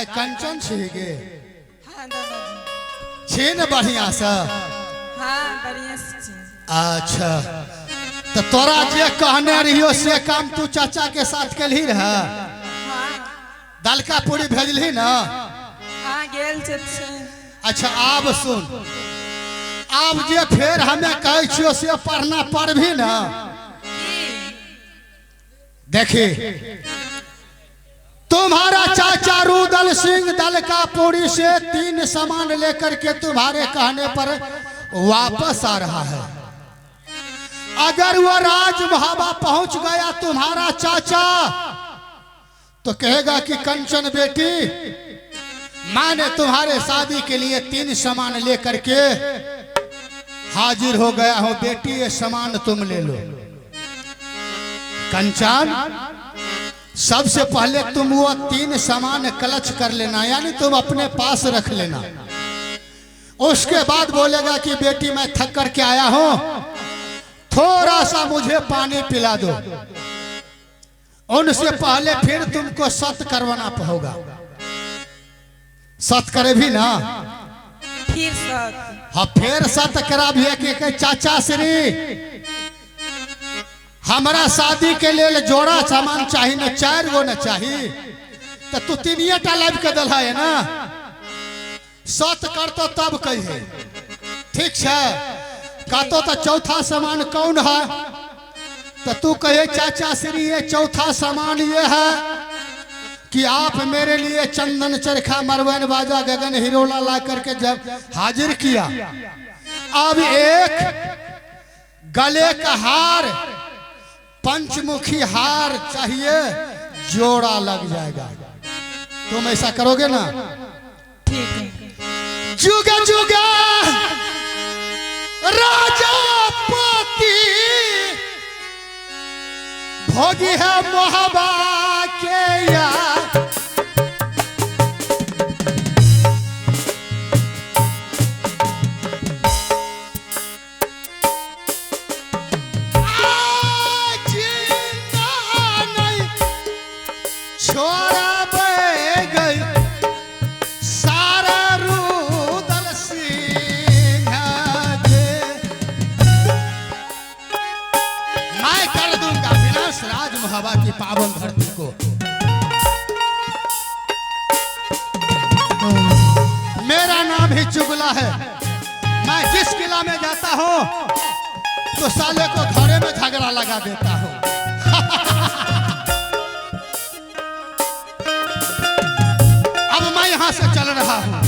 काय कंचन छेगे हाँ दादाजी। छे न बढ़िया सा। हाँ बढ़िया से। अच्छा तो तोरा जे कहने रहियो से काम तू चाचा के साथ कलही रह। हाँ दलका पूरी भेजली ना। हाँ गेल से। अच्छा आब सुन, आब जे फिर हमें कहे छियो से पढ़ना पढ़ भी ना। देखी तुम्हारा चाचा रुदल सिंह दलकापुरी से 3 सामान लेकर के तुम्हारे कहने पर वापस आ रहा है। अगर वह राजमहाबा पहुंच गया तुम्हारा चाचा तो कहेगा कि कंचन बेटी मैंने तुम्हारे शादी के लिए 3 सामान लेकर के हाजिर हो गया हूं, बेटी ये सामान तुम ले लो। कंचन सबसे पहले तुम वो 3 सामान क्लच कर लेना, यानी तुम अपने पास रख लेना। उसके बाद बोलेगा कि बेटी मैं थक कर के आया हूं, थोड़ा सा मुझे पानी पिला दो। उनसे पहले फिर तुमको सत करवाना होगा। सत करे भी ना, फिर सत। हाँ फिर सत करा भी है कि चाचा श्री हमारा शादी के लिए जोड़ा सामान चाहिए ना, 4 गो न चाहिए तो तू 3 लाइव के दल है ना। सत करतो तब कहे ठीक है, कहतो तो चौथा सामान कौन है तो तू कहे चाचा श्री ये चौथा सामान ये है कि आप मेरे लिए चंदन चरखा मरवन बाजा गगन हिरोला ला करके जब हाजिर किया, अब एक गले का हार पंचमुखी हार चाहिए, जोड़ा लग जाएगा। तुम ऐसा करोगे ना? ठीक है। जुगा जुगा राजा पति भोगी है मोहबा के या हवा की पावन धरती को। मेरा नाम ही चुगला है, मैं जिस किला में जाता हूं तो साले को घरे में झगड़ा लगा देता हूं। अब मैं यहां से चल रहा हूं।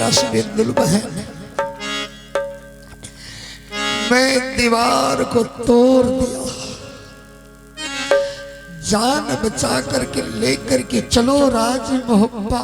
रसबिंदुल बहन मैं दीवार को तोड़ दिया, जान बचा करके लेकर के चलो राज मोहब्बा।